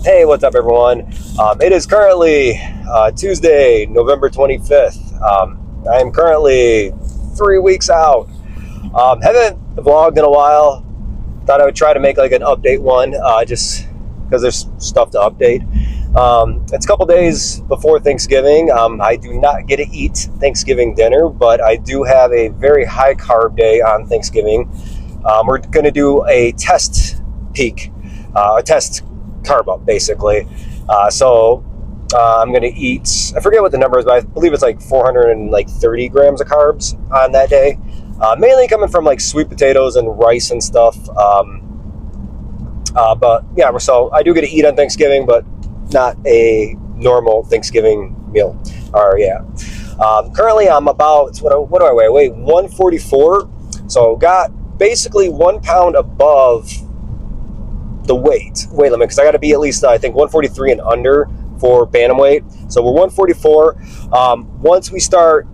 Hey, what's up, everyone? It is currently Tuesday, November 25th. I am currently 3 weeks out. Haven't vlogged in a while. Thought I would try to make like an update one, just because there's stuff to update. It's a couple days before Thanksgiving. I do not get to eat Thanksgiving dinner, but I do have a very high carb day on Thanksgiving. We're going to do a test peak, a test carb up, basically. I'm going to eat, I forget what the number is, but I believe it's like 430 grams of carbs on that day. Mainly coming from like sweet potatoes and rice and stuff. But yeah, so I do get to eat on Thanksgiving, but not a normal Thanksgiving meal. Currently I'm about, what do I weigh? I weigh 144. So got basically 1 pound above the weight limit, because I got to be at least, I think, 143 and under for bantamweight. So we're 144. Once we start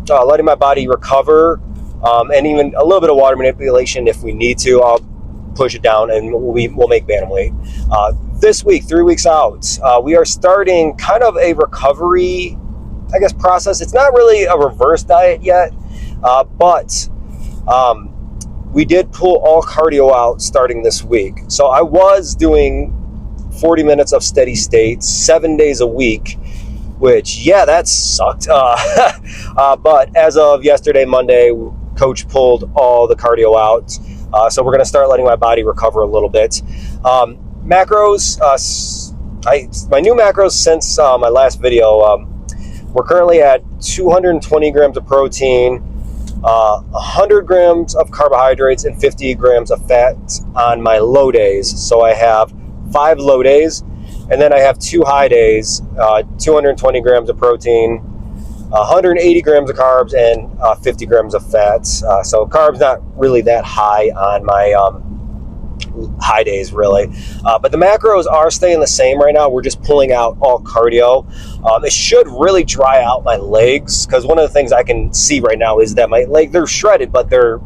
letting my body recover, and even a little bit of water manipulation if we need to, I'll push it down and we'll make bantamweight. This week, 3 weeks out, we are starting kind of a recovery, I guess, process. It's not really a reverse diet yet, but we did pull all cardio out starting this week. So I was doing 40 minutes of steady state, 7 days a week, which, yeah, that sucked. But as of yesterday, Monday, coach pulled all the cardio out. So we're going to start letting my body recover a little bit. Macros, my new macros since my last video, we're currently at 220 grams of protein, 100 grams of carbohydrates, and 50 grams of fat on my low days. So I have 5 low days, and then I have 2 high days, 220 grams of protein, 180 grams of carbs, and 50 grams of fats. So carbs not really that high on my high days, really. But the macros are staying the same right now. We're just pulling out all cardio. It should really dry out my legs, because one of the things I can see right now is that my legs, they're shredded, but they're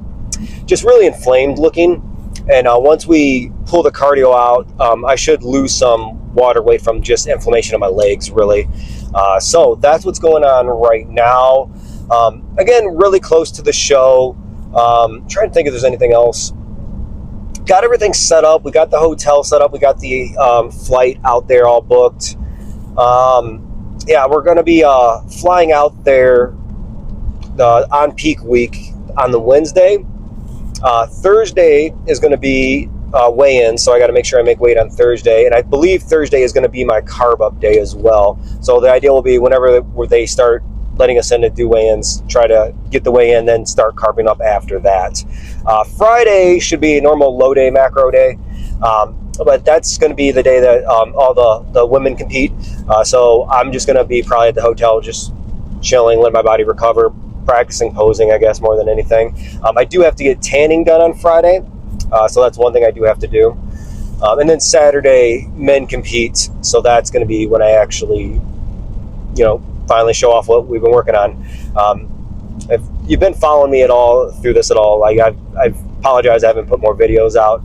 just really inflamed looking. And once we pull the cardio out, I should lose some water weight from just inflammation of my legs, really. So that's what's going on right now. Again, really close to the show. Trying to think if there's anything else. Got everything set up. We got the hotel set up. We got the flight out there all booked. Yeah, we're going to be flying out there on peak week on the Wednesday. Thursday is going to be weigh-in, so I got to make sure I make weight on Thursday. And I believe Thursday is going to be my carb up day as well. So the idea will be whenever they start letting us in to do weigh-ins, try to get the weigh-in, then start carving up after that. Friday should be a normal low day, macro day. But that's going to be the day that all the women compete. So I'm just going to be probably at the hotel, just chilling, let my body recover, practicing posing, I guess, more than anything. I do have to get tanning done on Friday. So that's one thing I do have to do. And then Saturday, men compete. So that's going to be when I actually, finally show off what we've been working on. If you've been following me at all through this at all, like I apologize, I haven't put more videos out.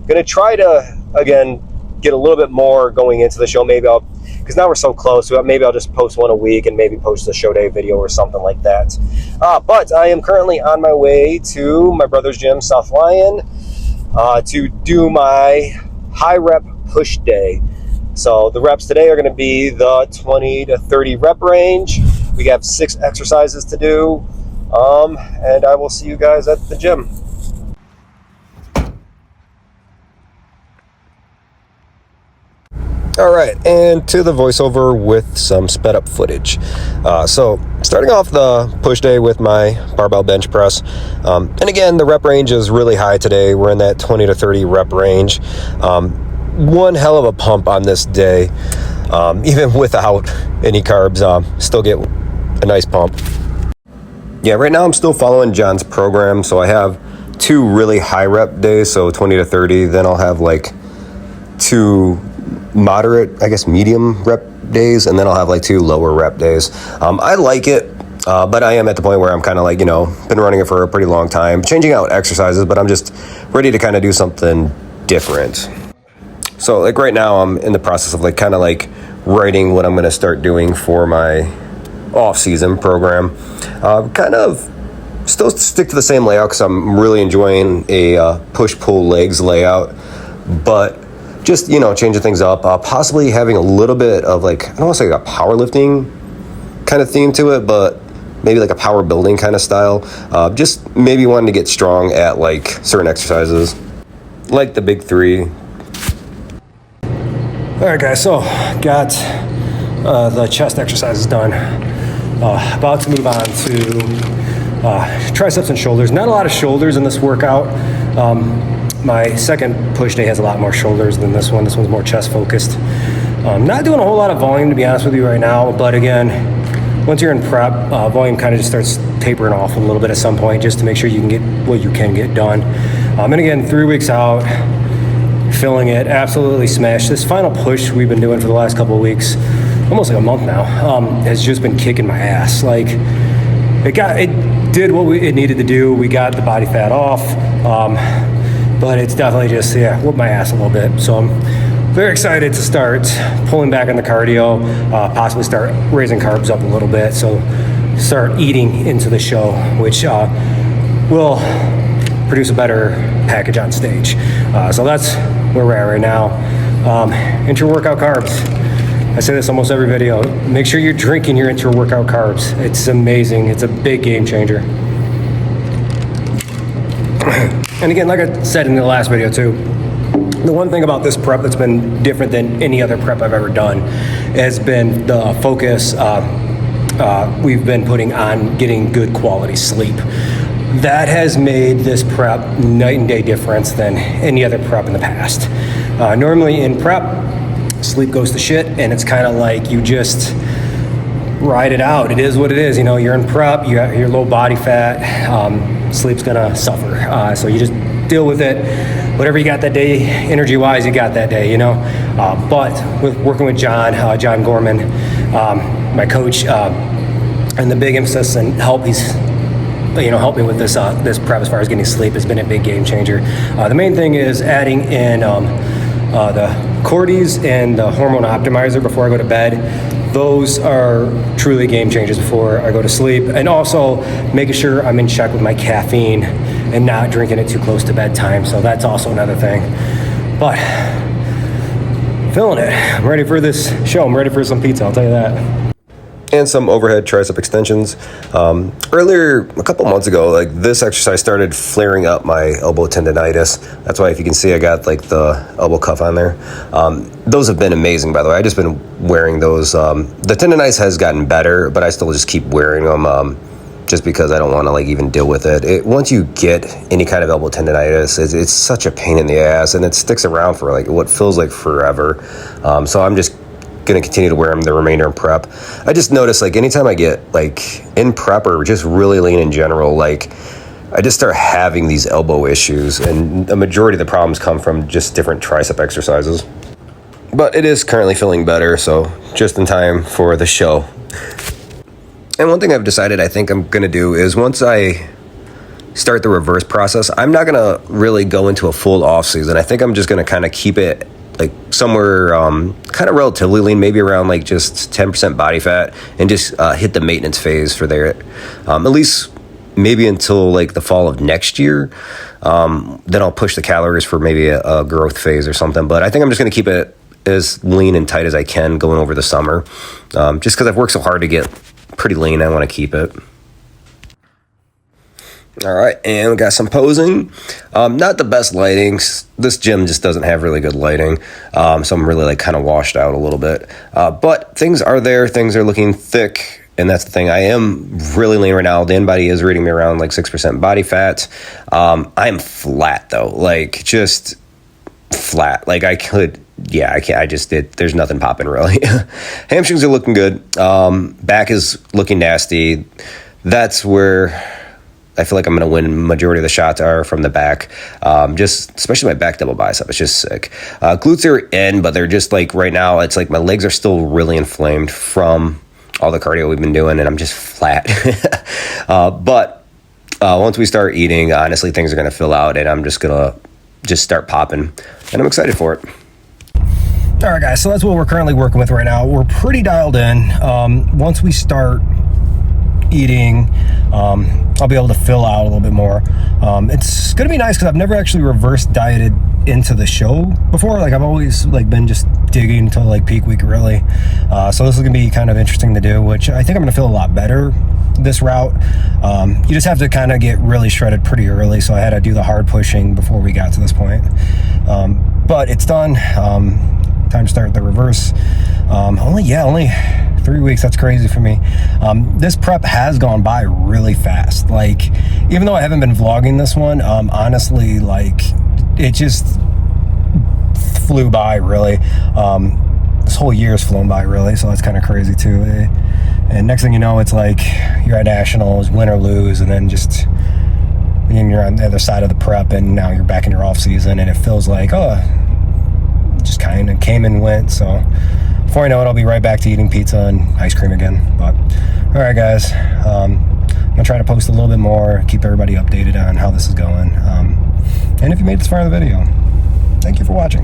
Gonna try to, again, get a little bit more going into the show. Maybe because now we're so close, maybe I'll just post one a week and maybe post a show day video or something like that. But I am currently on my way to my brother's gym, South Lyon, to do my high rep push day. So the reps today are going to be the 20 to 30 rep range. We have 6 exercises to do, and I will see you guys at the gym. All right, and to the voiceover with some sped up footage. So starting off the push day with my barbell bench press. And again, the rep range is really high today. We're in that 20 to 30 rep range. One hell of a pump on this day. Even without any carbs, still get a nice pump. Yeah, right now I'm still following John's program. So I have 2 really high rep days, so 20 to 30. Then I'll have like 2 moderate, I guess medium rep days, and then I'll have like 2 lower rep days. I like it, but I am at the point where I'm kind of like, been running it for a pretty long time, changing out exercises, but I'm just ready to kind of do something different. So like right now I'm in the process of like kind of like writing what I'm going to start doing for my off-season program. Kind of still stick to the same layout because I'm really enjoying a push-pull legs layout, but just, you know, changing things up, possibly having a little bit of like, I don't want to say like a powerlifting kind of theme to it, but maybe like a power building kind of style. Just maybe wanting to get strong at like certain exercises, like the big three. All right, guys, so got the chest exercises done. About to move on to triceps and shoulders. Not a lot of shoulders in this workout. My second push day has a lot more shoulders than this one. This one's more chest focused. Not doing a whole lot of volume, to be honest with you right now, but again, once you're in prep, volume kind of just starts tapering off a little bit at some point just to make sure you can get what you can get done. And again, 3 weeks out, filling it, absolutely smashed. This final push we've been doing for the last couple of weeks, almost like a month now, has just been kicking my ass. Like, it did what it needed to do. We got the body fat off, but it's definitely just, whooped my ass a little bit. So I'm very excited to start pulling back on the cardio, possibly start raising carbs up a little bit. So start eating into the show, which will produce a better package on stage. So that's where we're at right now. Intra-workout carbs. I say this almost every video. Make sure you're drinking your intra-workout carbs. It's amazing. It's a big game changer. And again, like I said in the last video too, the one thing about this prep that's been different than any other prep I've ever done has been the focus we've been putting on getting good quality sleep. That has made this prep night and day difference than any other prep in the past. Normally in prep, sleep goes to shit, and it's kind of like you just ride it out. It is what it is. You know, you're in prep, you're low body fat, sleep's gonna suffer. So you just deal with it. Whatever you got that day, energy-wise, you got that day, you know. But with working with John Gorman, my coach, and the big emphasis and help he's help me with this prep as far as getting sleep has been a big game changer. The main thing is adding in the Cordy's and the hormone optimizer before I go to bed. Those are truly game changers before I go to sleep. And also making sure I'm in check with my caffeine and not drinking it too close to bedtime. So that's also another thing. But feeling it. I'm ready for this show. I'm ready for some pizza, I'll tell you that. And some overhead tricep extensions. Earlier, a couple months ago, like this exercise started flaring up my elbow tendonitis. That's why if you can see, I got like the elbow cuff on there. Those have been amazing, by the way. I've just been wearing those. The tendonitis has gotten better, but I still just keep wearing them just because I don't want to like even deal with it. Once you get any kind of elbow tendonitis, it's such a pain in the ass, and it sticks around for like what feels like forever. So I'm just going to continue to wear them the remainder of prep. I just noticed like anytime I get like in prep or just really lean in general, like I just start having these elbow issues, and a majority of the problems come from just different tricep exercises. But it is currently feeling better, so just in time for the show. And one thing I've decided I think I'm going to do is once I start the reverse process, I'm not going to really go into a full off season. I think I'm just going to kind of keep it like somewhere kind of relatively lean, maybe around like just 10% body fat, and just hit the maintenance phase for there. At least maybe until like the fall of next year. Then I'll push the calories for maybe a growth phase or something. But I think I'm just going to keep it as lean and tight as I can going over the summer. Just because I've worked so hard to get pretty lean, I want to keep it. All right, and we got some posing. Not the best lighting. This gym just doesn't have really good lighting, so I'm really like kind of washed out a little bit. But things are there. Things are looking thick, and that's the thing. I am really lean right now. The body is reading me around like 6% body fat. I'm flat though, like just flat. Like I can't. I just did. There's nothing popping really. Hamstrings are looking good. Back is looking nasty. That's where I feel like I'm going to win. Majority of the shots are from the back. Just especially my back double bicep. It's just sick. Glutes are in, but they're just like right now, it's like my legs are still really inflamed from all the cardio we've been doing, and I'm just flat. But once we start eating, honestly, things are going to fill out, and I'm just going to start popping, and I'm excited for it. All right, guys, so that's what we're currently working with right now. We're pretty dialed in. Once we start eating, I'll be able to fill out a little bit more. It's gonna be nice because I've never actually reverse dieted into the show before. Like, I've always like been just digging until like peak week, really. So this is gonna be kind of interesting to do, which I think I'm gonna feel a lot better this route. You just have to kind of get really shredded pretty early, so I had to do the hard pushing before we got to this point. But it's done. Time to start the reverse. Only 3 weeks. That's crazy for me. This prep has gone by really fast. Like, even though I haven't been vlogging this one, honestly, like, it just flew by, really. This whole year's flown by, really, so that's kind of crazy too. And next thing you know, it's like you're at nationals, win or lose, and then just and you're on the other side of the prep, and now you're back in your off season, and it feels like, oh, just kind of came and went. So before I know it, I'll be right back to eating pizza and ice cream again. But all right, guys, I'm gonna try to post a little bit more, keep everybody updated on how this is going. And if you made this far in the video, thank you for watching.